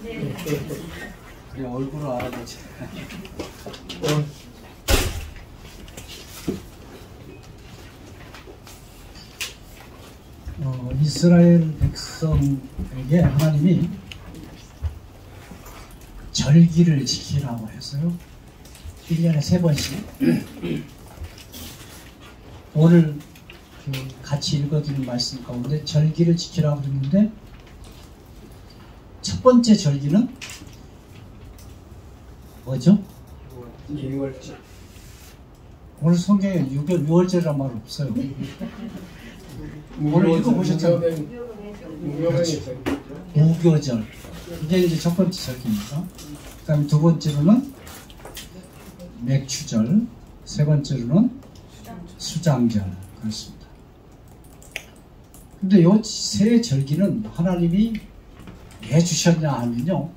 그래, 얼굴을 알아보지. 이스라엘 백성에게 하나님이 절기를 지키라고 했어요. 1년에 3번씩. 오늘 같이 읽어드린 말씀 가운데 절기를 지키라고 그랬는데, 첫 번째 절기는 뭐죠? 6월절. 오늘 성경에 6월절이란 말 없어요. 오늘 읽어보셨잖아요. 무교절. 이게 이제 첫 번째 절기입니다. 그 다음에 두 번째로는 맥추절, 세 번째로는 수장절. 그렇습니다. 근데 이 세 절기는 하나님이 왜 주셨냐 하면요,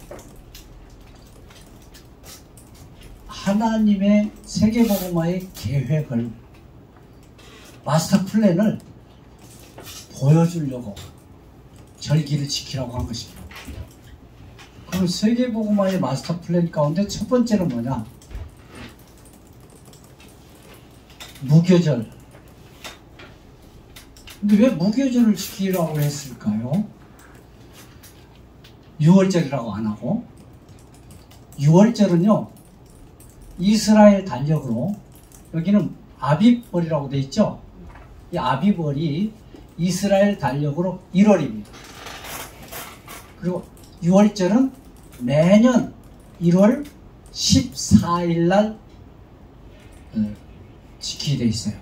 하나님의 세계복음화의 계획을, 마스터 플랜을 보여주려고 절기를 지키라고 한 것입니다. 그럼 세계복음화의 마스터 플랜 가운데 첫 번째는 뭐냐? 무교절. 근데 왜 무교절을 지키라고 했을까요? 6월절이라고 안 하고, 6월절은요 이스라엘 달력으로, 여기는 아비벌이라고 돼 있죠. 이 아비벌이 이스라엘 달력으로 1월입니다. 그리고 6월절은 매년 1월 14일 날 지키게 돼 있어요.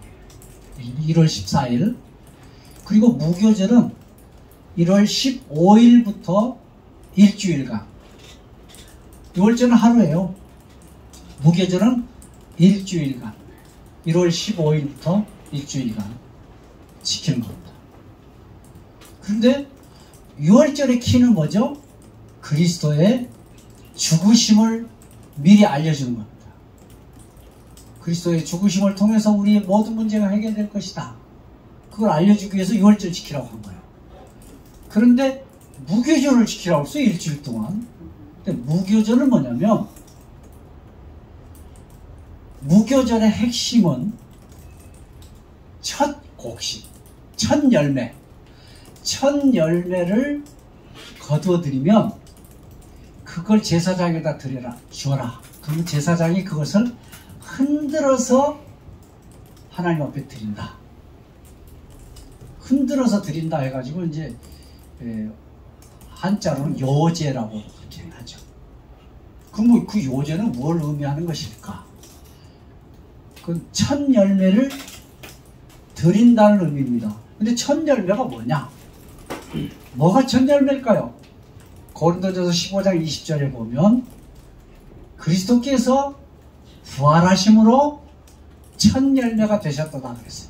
1월 14일. 그리고 무교절은 1월 15일부터 일주일간. 6월절은 하루예요. 무교절은 일주일간, 1월 15일부터 일주일간 지키는 겁니다. 그런데 6월절의 키는 뭐죠? 그리스도의 죽으심을 미리 알려주는 겁니다. 그리스도의 죽으심을 통해서 우리의 모든 문제가 해결될 것이다. 그걸 알려주기 위해서 6월절 지키라고 한 거예요. 그런데 무교절을 지키라고 했어요. 일주일 동안. 근데 무교절은 뭐냐면, 무교절의 핵심은 첫 곡식, 첫 열매. 첫 열매를 거두어들이면 그걸 제사장에다 주어라. 그러면 제사장이 그것을 흔들어서 하나님 앞에 드린다. 흔들어서 드린다 해가지고 이제 한자로는 요제라고 그렇게 하죠. 그럼 그 요제는 뭘 의미하는 것일까? 그 첫 열매를 드린다는 의미입니다. 근데 첫 열매가 뭐냐? 뭐가 첫 열매일까요? 고린도전서 15장 20절에 보면 그리스도께서 부활하심으로 첫 열매가 되셨다 그랬어요.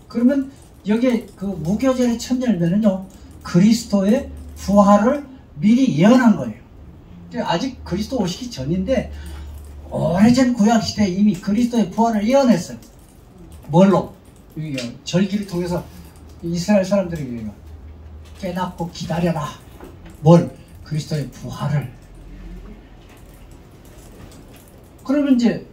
그러면 여기에 그 무교절의 첫 열매는요, 그리스도의 부활을 미리 예언한 거예요. 아직 그리스도 오시기 전인데 오래전 구약시대에 이미 그리스도의 부활을 예언했어요. 뭘로? 절기를 통해서 이스라엘 사람들에게 깨닫고 기다려라. 뭘? 그리스도의 부활을. 그러면 이제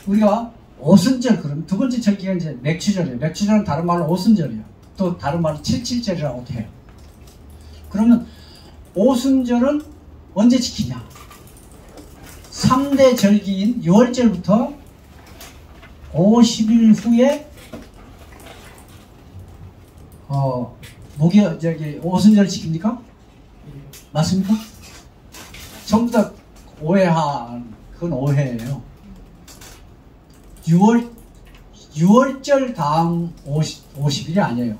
우리가 오순절, 그럼 두 번째 절기가 이제 맥추절이에요. 맥추절은 다른 말로 오순절이에요. 또 다른 말로 칠칠절이라고도 해요. 그러면 오순절은 언제 지키냐? 3대 절기인 6월절부터 50일 후에 오순절 지킵니까? 맞습니까? 전부 다 그건 오해예요. 6월절 다음 50일이 아니에요.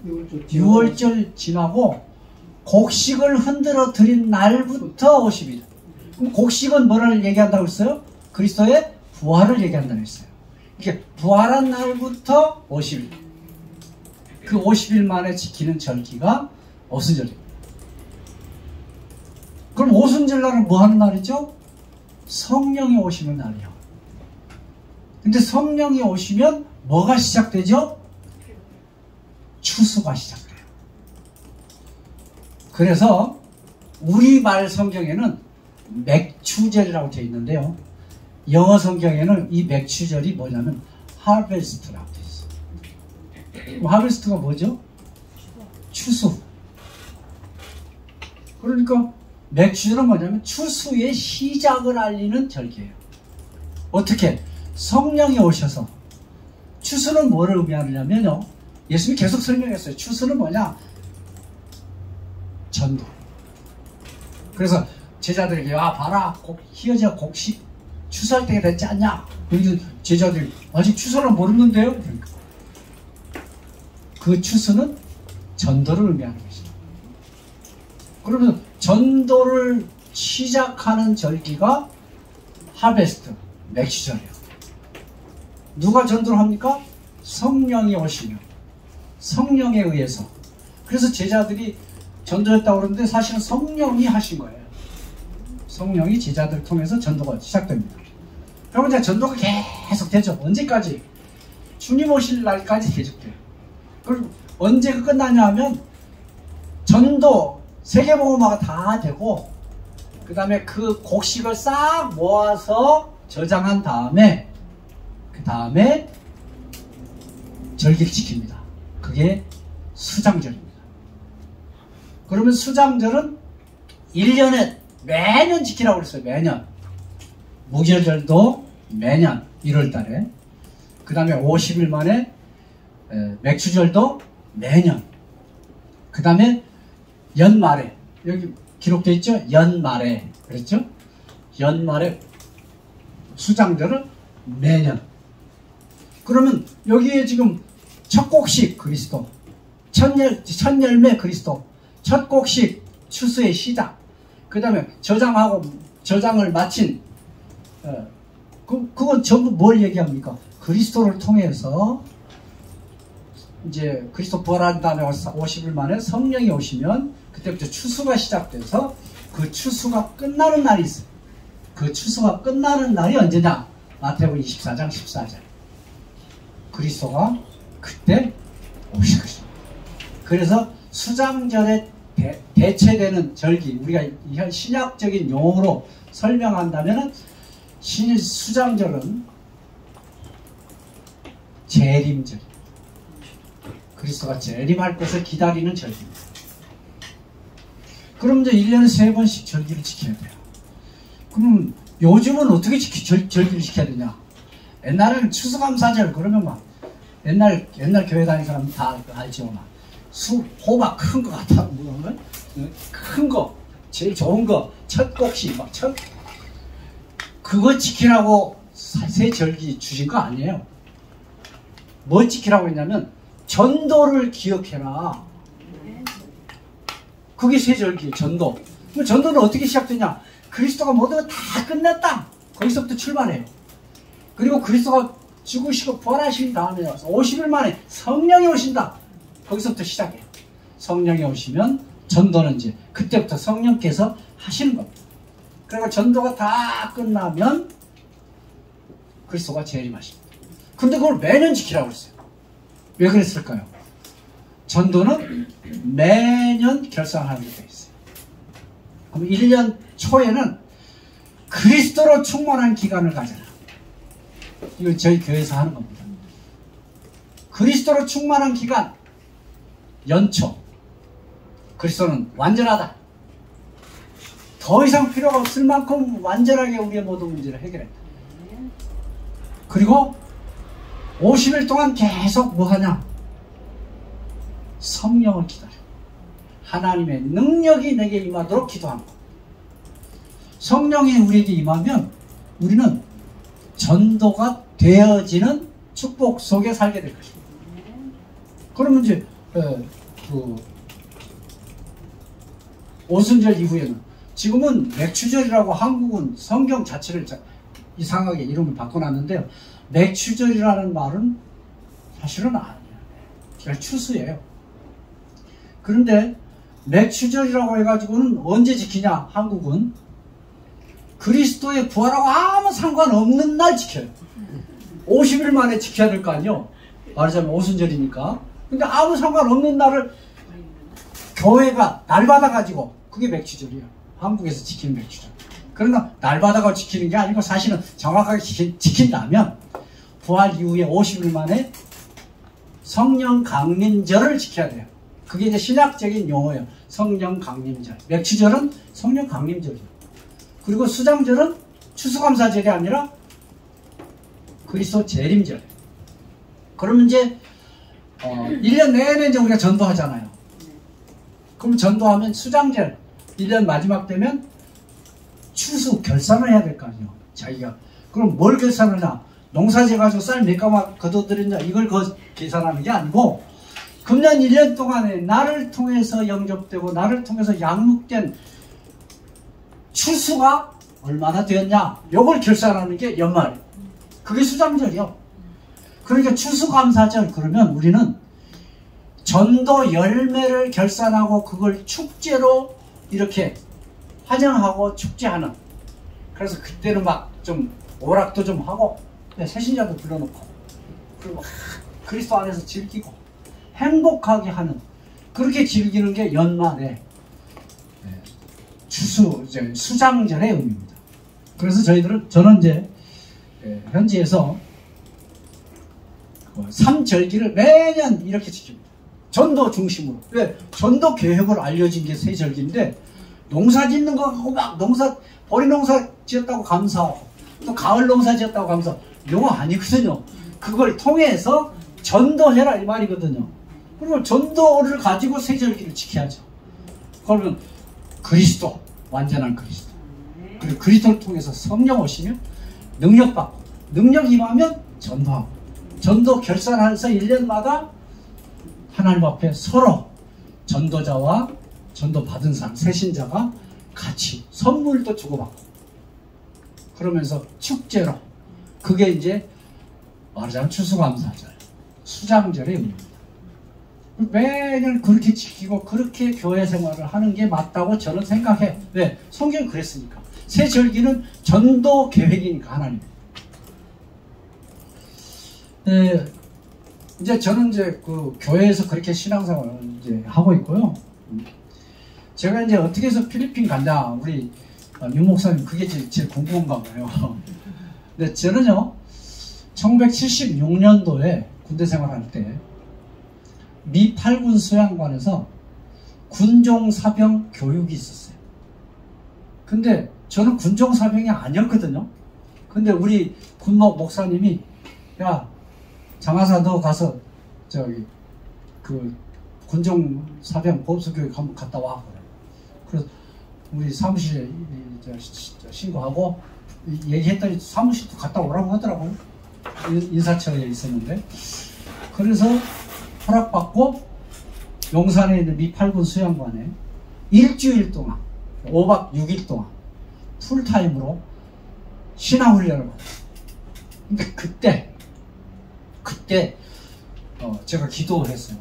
6월절 지나고 곡식을 흔들어 드린 날부터 50일. 그럼 곡식은 뭐를 얘기한다고 했어요? 그리스도의 부활을 얘기한다고 했어요. 이게 부활한 날부터 50일. 그 50일 만에 지키는 절기가 오순절입니다. 그럼 오순절 날은 뭐 하는 날이죠? 성령이 오시는 날이요. 근데 성령이 오시면 뭐가 시작되죠? 추수가 시작돼요. 그래서 우리말 성경에는 맥추절이라고 되어 있는데요. 영어 성경에는 이 맥추절이 뭐냐면 하베스트라고 되어 있어요. 하베스트가 뭐죠? 추수. 그러니까 맥추절은 뭐냐면 추수의 시작을 알리는 절기예요. 어떻게? 성령이 오셔서. 추수는 뭐를 의미하느냐면요, 예수님이 계속 설명했어요. 추수는 뭐냐? 전도. 그래서 제자들에게, 야 봐라, 희어지가 곡식 추수할 때가 됐지 않냐? 그래서 제자들이 아직 추수를 모르는데요? 그러니까 그 추수는 전도를 의미하는 것이죠. 그러면 전도를 시작하는 절기가 하베스트, 맥추절이에요. 누가 전도를 합니까? 성령이 오시면, 성령에 의해서. 그래서 제자들이 전도했다고 그러는데 사실은 성령이 하신 거예요. 성령이 제자들을 통해서 전도가 시작됩니다. 그러면 이제 전도가 계속 되죠. 언제까지? 주님 오실 날까지 계속돼요. 그럼 언제 끝나냐 하면 전도, 세계복음화가 다 되고 그 다음에 그 곡식을 싹 모아서 저장한 다음에 그 다음에 절기를 지킵니다. 그게 수장절입니다. 그러면 수장절은 1년에 매년 지키라고 그랬어요. 매년. 무교절도 매년 1월달에, 그 다음에 50일 만에 맥추절도 매년, 그 다음에 연말에, 여기 기록되어 있죠? 연말에, 그랬죠? 연말에 수장절을 매년. 그러면 여기에 지금 첫 곡식 그리스도, 첫 열매 그리스도, 첫 곡식 추수의 시작, 그 다음에 저장을 마친, 그건 전부 뭘 얘기합니까? 그리스도를 통해서 이제 그리스도 부활한 다음에 50일 만에 성령이 오시면 그때부터 추수가 시작돼서 그 추수가 끝나는 날이 있어요. 그 추수가 끝나는 날이 언제냐? 마태복음 24장 14절. 그리스도가 그때 오실 것입니다. 그래서 수장절에 대체되는 절기, 우리가 신약적인 용어로 설명한다면 수장절은 재림절, 그리스도가 재림할 것을 기다리는 절기입니다. 그럼 이제 1년에 3번씩 절기를 지켜야 돼요. 그럼 요즘은 어떻게 절기를 지켜야 되냐? 옛날에는 추수감사절 그러면 막 옛날 교회 다니는 사람 다 알죠. 막 호박 큰 거 같아, 큰 거, 제일 좋은 거, 첫 곡식 막 그거 지키라고 새 절기 주신 거 아니에요. 뭐 지키라고 했냐면 전도를 기억해라. 그게 새 절기, 전도. 그럼 전도는 어떻게 시작되냐? 그리스도가 모든 걸 다 끝냈다. 거기서부터 출발해요. 그리고 그리스도가 죽으시고 부활하신 다음에 와서 50일 만에 성령이 오신다. 거기서부터 시작해요. 성령이 오시면 전도는 이제 그때부터 성령께서 하시는 겁니다. 그러니까 전도가 다 끝나면 그리스도가 재림하십니다. 근데 그걸 매년 지키라고 그랬어요. 왜 그랬을까요? 전도는 매년 결산하는 게 있어요. 그럼 1년 초에는 그리스도로 충만한 기간을 가져라. 이거 저희 교회에서 하는 겁니다. 그리스도로 충만한 기간, 연초. 그리스도는 완전하다. 더 이상 필요가 없을 만큼 완전하게 우리의 모든 문제를 해결했다. 그리고 50일 동안 계속 뭐 하냐? 성령을 기다려. 하나님의 능력이 내게 임하도록 기도하는 것. 성령이 우리에게 임하면 우리는 전도가 되어지는 축복 속에 살게 될 것입니다. 그러면 이제 오순절 이후에는, 지금은 맥추절이라고 한국은 성경 자체를 이상하게 이름을 바꿔놨는데요. 맥추절이라는 말은 사실은 아니에요. 그냥 추수예요. 그런데 맥추절이라고 해가지고는 언제 지키냐? 한국은 그리스도의 부활하고 아무 상관없는 날 지켜요. 50일 만에 지켜야 될 거 아니에요. 말하자면 오순절이니까. 근데 아무 상관없는 날을 교회가 날 받아가지고 그게 맥추절이에요. 한국에서 지키는 맥추절. 그러나 날마다가 지키는 게 아니고 사실은 정확하게 지킨다면 부활 이후에 50일 만에 성령 강림절을 지켜야 돼요. 그게 이제 신학적인 용어예요. 성령 강림절. 맥추절은 성령 강림절이에요. 그리고 수장절은 추수감사절이 아니라 그리스도 재림절. 그러면 이제 1년 내내 이제 우리가 전도하잖아요. 그럼 전도하면 수장절 1년 마지막 되면 추수 결산을 해야 될 거 아니에요. 자기가. 그럼 뭘 결산하냐? 농사지 가지고 쌀 몇 가마 거둬들였냐? 이걸 계산하는 게 아니고 금년 1년 동안에 나를 통해서 영접되고 나를 통해서 양육된 추수가 얼마나 되었냐? 요걸 결산하는 게 연말. 그게 수장절이요. 그러니까 추수감사절 그러면 우리는 전도 열매를 결산하고 그걸 축제로 이렇게 환영하고 축제하는. 그래서 그때는 막 좀 오락도 좀 하고 새신자도 불러놓고 그리고 그리스도 안에서 즐기고 행복하게 하는, 그렇게 즐기는 게 연말에 수장절의 의미입니다. 그래서 저는 이제 현지에서 3절기를 매년 이렇게 지킵니다. 전도 중심으로. 왜? 전도 계획을 알려진 게 3절기인데 농사 짓는 거 하고 막 보리 농사 지었다고 감사하고 또 가을 농사 지었다고 감사하고 이거 아니거든요. 그걸 통해서 전도해라 이 말이거든요. 그리고 전도를 가지고 3절기를 지켜야죠. 그러면 그리스도, 완전한 그리스도. 그리고 그리스도를 통해서 성령 오시면 능력받고, 능력 임하면 전도하고, 전도 결산해서 1년마다 하나님 앞에 서로 전도자와 전도 받은 사람, 새신자가 같이 선물도 주고받고 그러면서 축제로, 그게 이제 말하자면 추수감사절, 수장절의 의미입니다. 매년 그렇게 지키고 그렇게 교회 생활을 하는 게 맞다고 저는 생각해. 왜? 성경이 그랬으니까. 새 절기는 전도 계획이니까 하나님. 이제 저는 이제 그 교회에서 그렇게 신앙생활을 이제 하고 있고요. 제가 이제 어떻게 해서 필리핀 갔냐, 우리 윤 목사님 그게 제일 궁금한가 봐요. 근데 저는요 1976년도에 군대 생활할 때 미 8군 수양관에서 군종사병 교육이 있었어요. 근데 저는 군종사병이 아니었거든요. 근데 우리 군목 목사님이 야 장하사 너 가서 저기 그 군종사병 보습교육 한번 갔다 와 그래. 그래서 우리 사무실에 신고하고 얘기했더니 사무실도 갔다 오라고 하더라고요. 인사처에 있었는데. 그래서 허락받고 용산에 있는 미 8군 수양관에 일주일 동안 5박 6일 동안 풀타임으로 신앙훈련을 받았어요. 근데 그때 제가 기도했어요.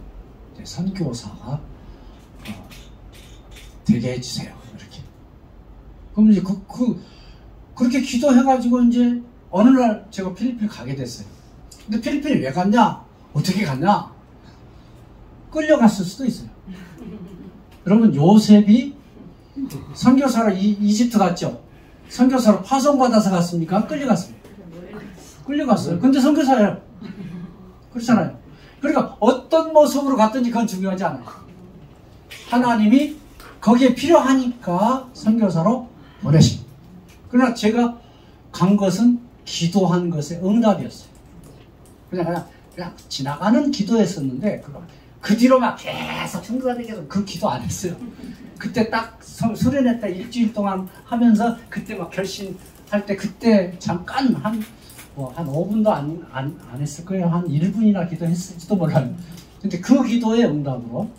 선교사가 되게 해주세요. 이렇게. 그럼 이제 그렇게 기도해가지고 이제 어느 날 제가 필리핀 가게 됐어요. 근데 필리핀에 왜 갔냐? 어떻게 갔냐? 끌려갔을 수도 있어요. 여러분 요셉이 선교사로 이집트 갔죠? 선교사로 파송받아서 갔습니까? 끌려갔어요. 끌려갔어요. 근데 선교사예요. 그렇잖아요. 그러니까 어떤 모습으로 갔든지 그건 중요하지 않아요. 하나님이 거기에 필요하니까 선교사로 보내신. 그러나 제가 간 것은 기도한 것의 응답이었어요. 그냥 지나가는 기도했었는데 그 뒤로 막 계속 선교사 되게 그 기도 안 했어요. 그때 딱 수련했다 일주일 동안 하면서 그때 막 결심할 때 그때 잠깐 한 5분도 안 했을 거예요. 한 1분이나 기도했을지도 몰라요. 근데 그 기도의 응답으로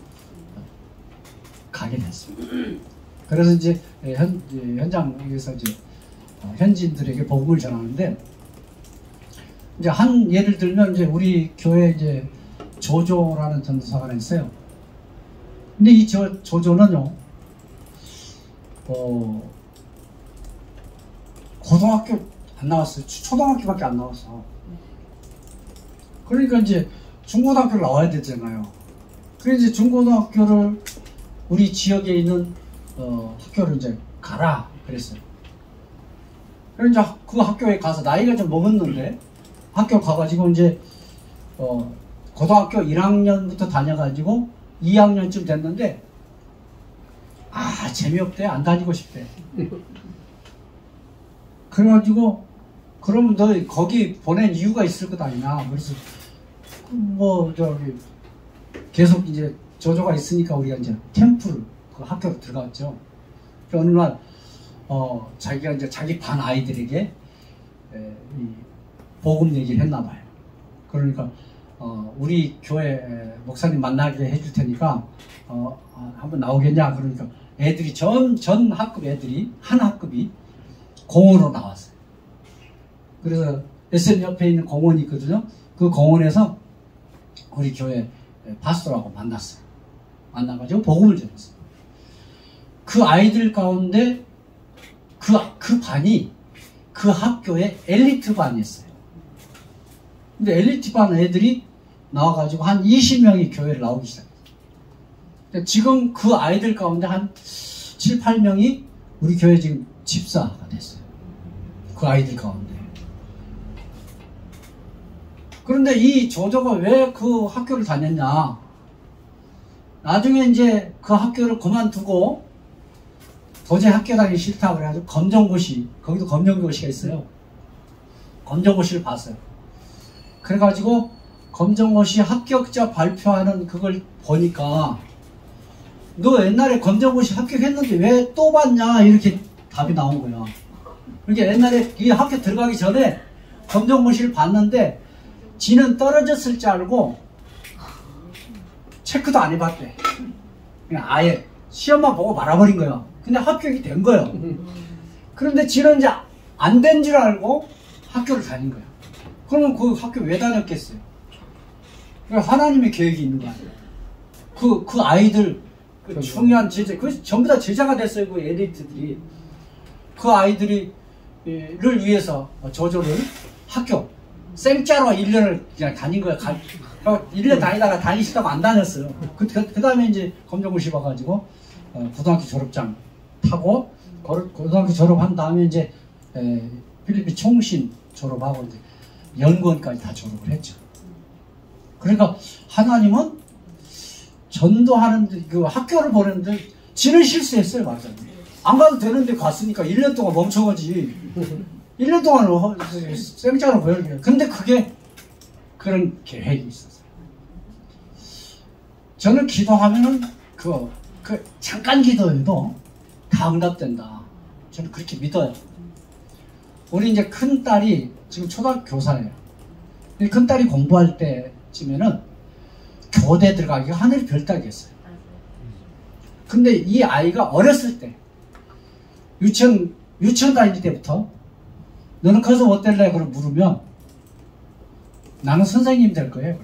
가게 됐습니다. 그래서 이제 현장에서 이제 현지인들에게 복음을 전하는데, 이제 한 예를 들면 이제 우리 교회 이제 조조라는 전도사가 있어요. 근데 이 조조는요, 고등학교 안 나왔어요. 초등학교밖에 안 나왔어. 그러니까 이제 중고등학교를 나와야 되잖아요. 그래서 이제 중고등학교를 우리 지역에 있는 학교를 이제 가라 그랬어요. 그래서 이제 그 학교에 가서 나이가 좀 먹었는데 학교 가가지고 이제 고등학교 1학년부터 다녀가지고 2학년쯤 됐는데 재미없대. 안 다니고 싶대. 그래가지고 그러면 너 거기 보낸 이유가 있을 것 아니냐. 그래서 저기 계속 이제 조조가 있으니까 우리가 이제 템플 그 학교로 들어갔죠. 어느 날 자기가 이제 자기 반 아이들에게 이 복음 얘기를 했나 봐요. 그러니까 우리 교회 목사님 만나게 해줄 테니까 한번 나오겠냐. 그러니까 애들이 전 학급 애들이 한 학급이 공원으로 나왔어요. 그래서 SM 옆에 있는 공원이 있거든요. 그 공원에서 우리 교회 파스토라고 만났어요. 만나가지고 복음을 전했어요. 그 아이들 가운데 그 반이 그 학교의 엘리트 반이었어요. 근데 엘리트 반 애들이 나와가지고 한 20명이 교회를 나오기 시작했어요. 지금 그 아이들 가운데 한 7, 8명이 우리 교회 지금 집사가 됐어요. 그 아이들 가운데. 그런데 이 조조가 왜 그 학교를 다녔냐. 나중에 이제 그 학교를 그만두고 도저히 학교 다니기 싫다고 그래가지고 검정고시, 거기도 검정고시가 있어요. 검정고시를 봤어요. 그래가지고 검정고시 합격자 발표하는 그걸 보니까 너 옛날에 검정고시 합격했는데 왜 또 봤냐 이렇게 답이 나온 거야. 그러니까 옛날에 이 학교 들어가기 전에 검정고시를 봤는데 지는 떨어졌을 줄 알고 체크도 안 해봤대. 그냥 아예 시험만 보고 말아버린 거야. 근데 합격이 된 거예요. 그런데 지는 이제 안 된 줄 알고 학교를 다닌 거야. 그러면 그 학교 왜 다녔겠어요? 하나님의 계획이 있는 거 아니에요. 그 아이들, 그 중요한 제자, 그 전부 다 제자가 됐어요. 그 엘리트들이. 그 아이들을 위해서 조조를 학교, 생짜로 1년을 그냥 다닌 거야. 1년 다니다가 다니기 싫다고 안 다녔어요. 그 다음에 이제 검정고시 봐가지고, 고등학교 졸업장 타고, 고등학교 졸업한 다음에 이제, 필리핀 총신 졸업하고, 이제 연구원까지 다 졸업을 했죠. 그러니까, 하나님은 전도하는데, 그 학교를 보내는데, 지는 실수했어요, 맞아요. 안 가도 되는데 갔으니까 1년 동안 멍청하지. 1년 동안 생짜로 보여줘요. 근데 그게 그런 계획이 있었어요. 저는 기도하면은 그 잠깐 기도해도 다 응답된다. 저는 그렇게 믿어요. 우리 이제 큰 딸이 지금 초등학교 교사예요. 큰 딸이 공부할 때쯤에는 교대 들어가기가 하늘이 별따기였어요. 근데 이 아이가 어렸을 때 유치원 다닐 때부터 너는 커서 뭐 될래? 그러고 물으면 나는 선생님 될 거예요.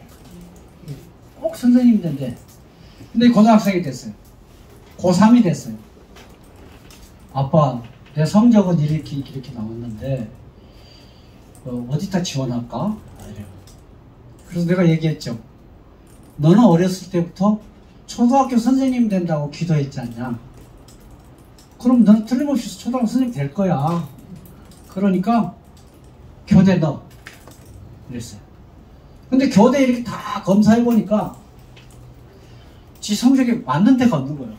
꼭 선생님 된대. 근데 고등학생이 됐어요. 고3이 됐어요. 아빠, 내 성적은 이렇게 나왔는데 어디다 지원할까? 그래서 내가 얘기했죠. 너는 어렸을 때부터 초등학교 선생님 된다고 기도했지 않냐? 그럼 너는 틀림없이 초등학교 선생님 될 거야. 그러니까 교대 넣어. 그랬어요. 근데 교대 이렇게 다 검사해보니까 지 성적이 맞는 데가 없는 거예요.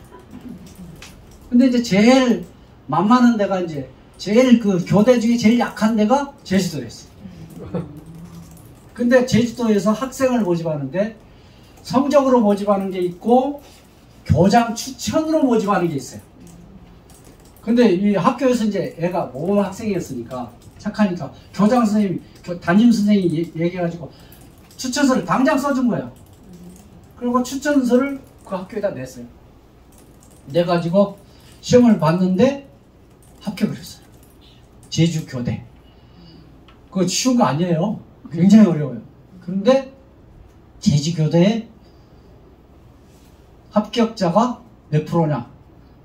근데 이제 제일 만만한 데가 이제 제일 그 교대 중에 제일 약한 데가 제주도였어요. 근데 제주도에서 학생을 모집하는데 성적으로 모집하는 게 있고 교장 추천으로 모집하는 게 있어요. 근데 이 학교에서 이제 애가 모범 학생이었으니까 착하니까 교장 선생님, 담임 선생님이 얘기해가지고 추천서를 당장 써준 거예요. 그리고 추천서를 그 학교에다 냈어요. 내가지고 시험을 봤는데 합격을 했어요. 제주교대. 그거 쉬운 거 아니에요. 굉장히 어려워요. 그런데 제주교대에 합격자가 몇 프로냐?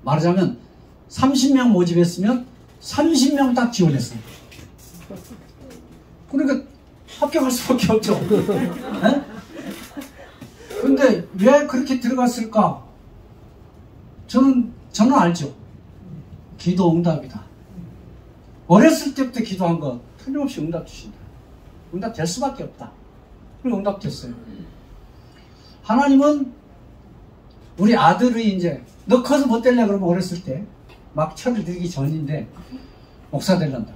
말하자면 30명 모집했으면 30명 딱 지원했어요. 그러니까 합격할 수밖에 없죠. 네? 근데 왜 그렇게 들어갔을까? 저는 저는 알죠. 기도 응답이다. 어렸을 때부터 기도한 거 틀림없이 응답 주신다. 응답 될 수밖에 없다. 그리고 응답 됐어요. 하나님은 우리 아들이 이제 너 커서 뭐 될래 그러면 어렸을 때 막 철을 들기 전인데 목사 될란다.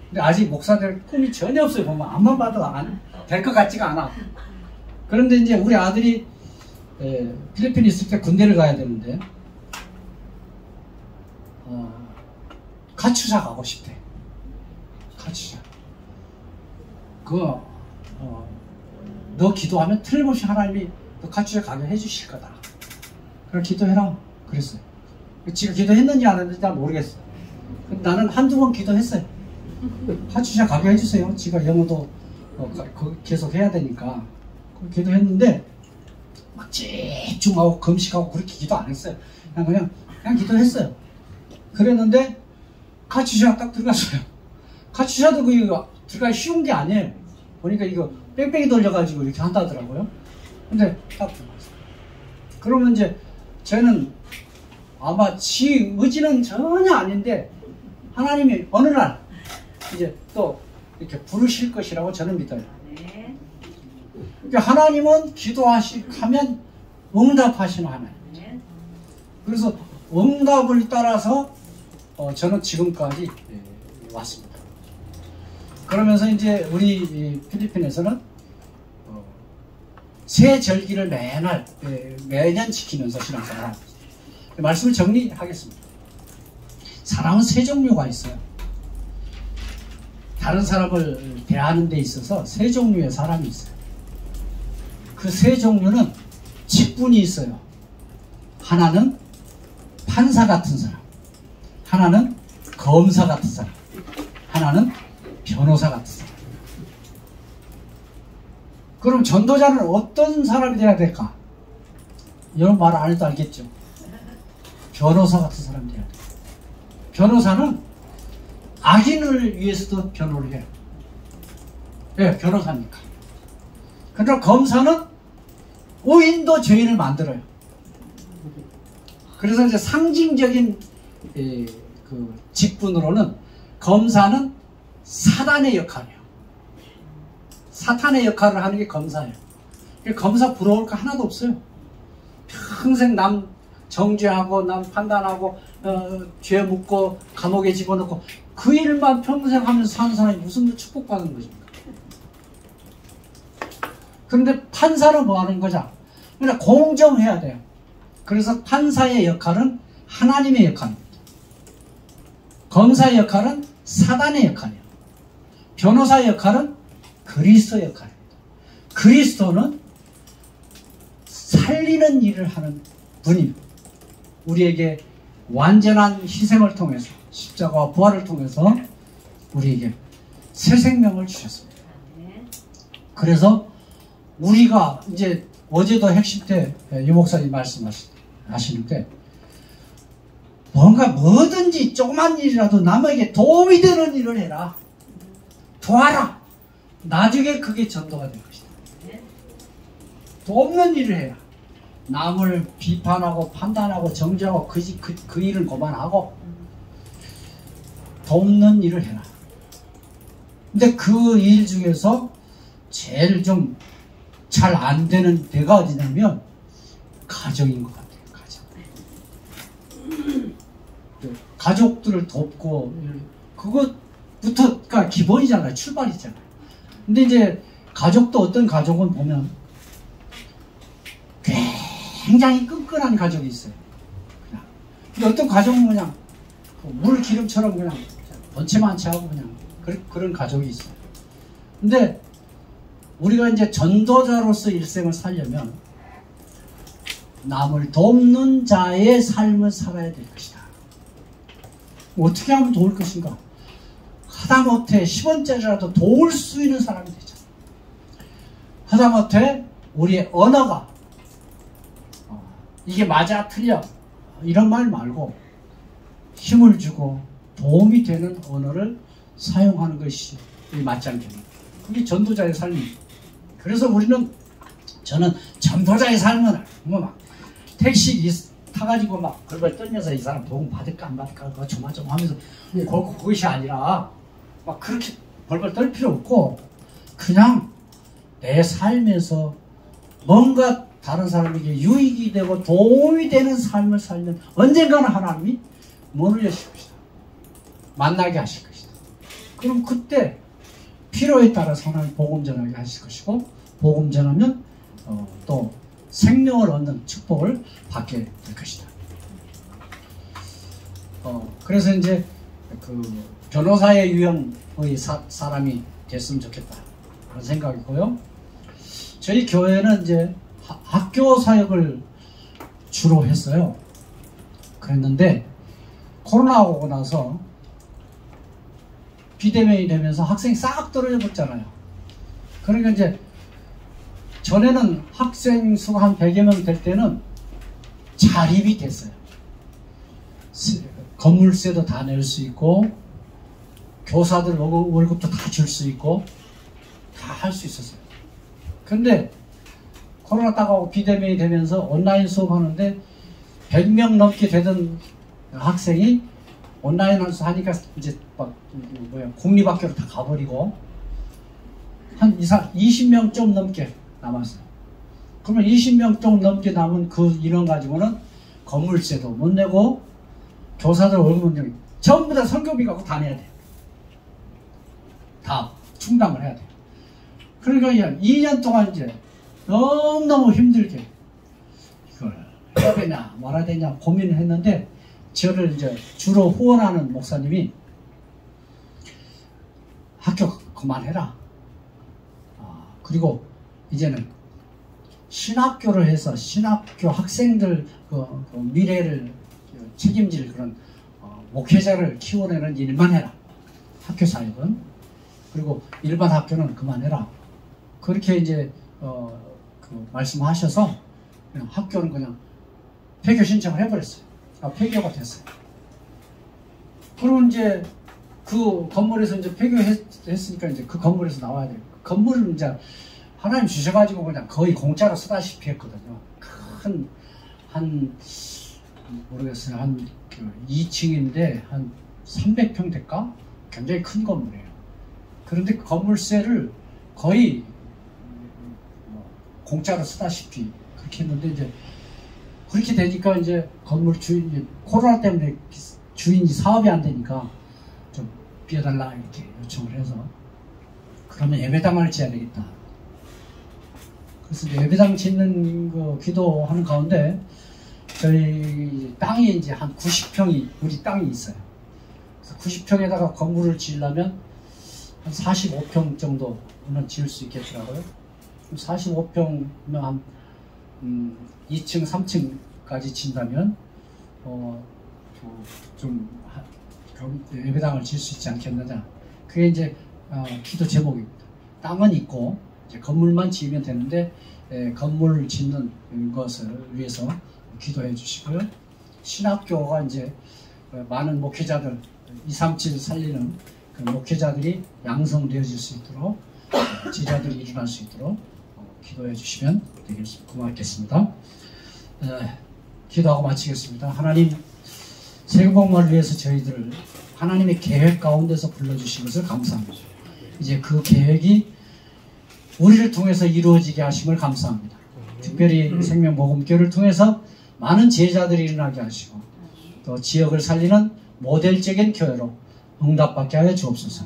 근데 아직 목사 될 꿈이 전혀 없어요. 보면 앞만 봐도 될 것 같지가 않아. 그런데 이제 우리 아들이 필리핀에 있을 때 군대를 가야 되는데 카츄샤 가고 싶대. 카츄샤. 너 기도하면 틀림없이 하나님이 너 카츄샤 가게 해주실 거다. 그래 기도해라. 그랬어요. 지가 기도했는지 안 했는지 난 모르겠어. 나는 한두 번 기도했어요. 카츄샤 가게 해주세요. 지가 영어도 계속 해야 되니까. 기도했는데 막 집중하고 금식하고 그렇게 기도 안 했어요. 그냥 기도했어요. 그랬는데 카츄샤 딱 들어갔어요. 카츄샤도 들어가기 쉬운 게 아니에요. 보니까 이거 뺑뺑이 돌려가지고 이렇게 한다더라고요. 근데 딱 들어갔어요. 그러면 이제 쟤는 아마 지 의지는 전혀 아닌데 하나님이 어느 날 이제 또 이렇게 부르실 것이라고 저는 믿어요. 그러니까 하나님은 기도하면 응답하시는 하나님. 그래서 응답을 따라서 저는 지금까지 왔습니다. 그러면서 이제 우리 필리핀에서는 새 절기를 매년 지키면서 신앙생활을 합니다. 말씀을 정리하겠습니다. 사람은 세 종류가 있어요. 다른 사람을 대하는 데 있어서 세 종류의 사람이 있어요. 그 세 종류는 직분이 있어요. 하나는 판사 같은 사람, 하나는 검사 같은 사람, 하나는 변호사 같은 사람. 그럼 전도자는 어떤 사람이 돼야 될까? 이런 말 안 해도 알겠죠. 변호사 같은 사람이 돼야 돼요. 변호사는 악인을 위해서도 변호를 해요. 왜? 변호사니까. 그러나 검사는 의인도 죄인을 만들어요. 그래서 이제 상징적인 그 직분으로는 검사는 사단의 역할이에요. 사탄의 역할을 하는 게 검사예요. 검사 부러울 거 하나도 없어요. 평생 남 정죄하고 남 판단하고 죄 묻고 감옥에 집어넣고 그 일만 평생 하면서 사는 사람이 무슨 축복받는 것입니까? 그런데 판사는 뭐 하는 거죠? 그러니까 공정해야 돼요. 그래서 판사의 역할은 하나님의 역할입니다. 검사의 역할은 사단의 역할이에요. 변호사의 역할은 그리스도의 역할입니다. 그리스도는 살리는 일을 하는 분입니다. 우리에게 완전한 희생을 통해서 십자가와 부활을 통해서 우리에게 새 생명을 주셨습니다. 그래서 우리가 이제 어제도 핵심 때 유 목사님 말씀하시는데 뭔가 뭐든지 조그만 일이라도 남에게 도움이 되는 일을 해라. 도와라. 나중에 그게 전도가 될 것이다. 돕는 일을 해라. 남을 비판하고 판단하고 정죄하고 그 일을 그만하고 돕는 일을 해라. 근데 그 일 중에서 제일 좀 잘 안 되는 데가 어디냐면 가정인 것 같아요. 가족들을 돕고 그것부터가 기본이잖아요. 출발이잖아요. 근데 이제 가족도 어떤 가족은 보면 굉장히 끈끈한 가족이 있어요. 그냥. 근데 어떤 가족은 그냥 물 기름처럼 그냥 번체만치 하고 그냥 그런 가족이 있어요. 근데 우리가 이제 전도자로서 일생을 살려면 남을 돕는 자의 삶을 살아야 될 것이다. 어떻게 하면 도울 것인가? 하다못해 10원짜리라도 도울 수 있는 사람이 되잖아. 하다못해 우리의 언어가 이게 맞아 틀려 이런 말 말고 힘을 주고 도움이 되는 언어를 사용하는 것이 맞지 않겠는가? 그게 전도자의 삶입니다. 그래서 저는 전도자의 삶은 뭐 막 택시 타가지고 막 벌벌 떨면서 이 사람 복음 받을까 안 받을까 그거 조마조마하면서 그것이 아니라 막 그렇게 벌벌 떨 필요 없고 그냥 내 삶에서 뭔가 다른 사람에게 유익이 되고 도움이 되는 삶을 살면 언젠가는 하나님이 문을 여실 것이다. 만나게 하실 것이다. 그럼 그때 필요에 따라서 하나님 복음 전하게 하실 것이고 복음 전하면 또 생명을 얻는 축복을 받게 될 것이다. 그래서 이제 그 변호사의 유형의 사람이 됐으면 좋겠다 그런 생각이고요. 저희 교회는 이제 학교 사역을 주로 했어요. 그랬는데 코로나가 오고 나서 비대면이 되면서 학생이 싹 떨어져 버렸잖아요. 그러니까 이제 전에는 학생 수가 한 100여 명 될 때는 자립이 됐어요. 건물세도 다 낼 수 있고 교사들 월급도 다 줄 수 있고 다 할 수 있었어요. 근데 코로나 따가고 비대면이 되면서 온라인 수업하는데 100명 넘게 되던 학생이 온라인에서 하니까 이제 막 공립학교로 다 가버리고 한 20명 좀 넘게 남았어요. 그러면 20명 좀 넘게 남은 그 인원 가지고는 건물세도 못 내고 교사들 월급은 전부 다 선교비 갖고 다 내야 돼. 다 충당을 해야 돼. 그러니까 2년 동안 이제 너무너무 힘들게 이걸 해야 되냐 말아야 되냐 고민을 했는데 저를 이제 주로 후원하는 목사님이 학교 그만해라. 그리고 이제는 신학교를 해서 신학교 학생들 그 미래를 책임질 그런 목회자를 키워내는 일만 해라. 학교 사역은. 그리고 일반 학교는 그만해라. 그렇게 이제 그 말씀하셔서 그냥 학교는 그냥 폐교 신청을 해버렸어요. 폐교가 됐어요. 그러면 이제 그 건물에서 이제 폐교했으니까 이제 그 건물에서 나와야 돼요. 건물을 이제 하나님 주셔가지고 그냥 거의 공짜로 쓰다시피 했거든요. 한 모르겠어요. 한 2층인데 한 300평 될까? 굉장히 큰 건물이에요. 그런데 그 건물세를 거의 공짜로 쓰다시피 그렇게 했는데 이제 그렇게 되니까 이제 건물 주인이 코로나 때문에 주인이 사업이 안 되니까 좀 비워달라 이렇게 요청을 해서 그러면 예배당을 지어야 되겠다. 그래서 예배당 짓는 거 기도하는 가운데 저희 땅이 이제 한 90평이 우리 땅이 있어요. 그래서 90평에다가 건물을 지으려면 한 45평 정도는 지을 수 있겠더라고요. 45평이면 한 2층, 3층까지 진다면 좀 예배당을 지을 수 있지 않겠느냐. 그게 이제 기도 제목입니다. 땅은 있고 이제 건물만 지으면 되는데 건물을 짓는 것을 위해서 기도해 주시고요. 신학교가 이제 많은 목회자들 237 살리는 그 목회자들이 양성되어질 수 있도록 제자들이 일어날 수 있도록 기도해 주시면 되겠습니다. 고맙겠습니다. 기도하고 마치겠습니다. 하나님 세금복만을 위해서 저희들을 하나님의 계획 가운데서 불러주신 것을 감사합니다. 이제 그 계획이 우리를 통해서 이루어지게 하심을 감사합니다. 특별히 생명복음교를 통해서 많은 제자들이 일어나게 하시고 또 지역을 살리는 모델적인 교회로 응답받게 하여 주옵소서.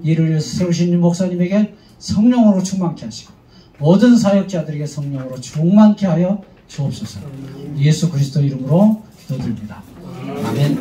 이를 위해서 세우신 목사님에게 성령으로 충만케 하시고 모든 사역자들에게 성령으로 충만케 하여 주옵소서. 예수 그리스도 이름으로 기도드립니다. 아멘.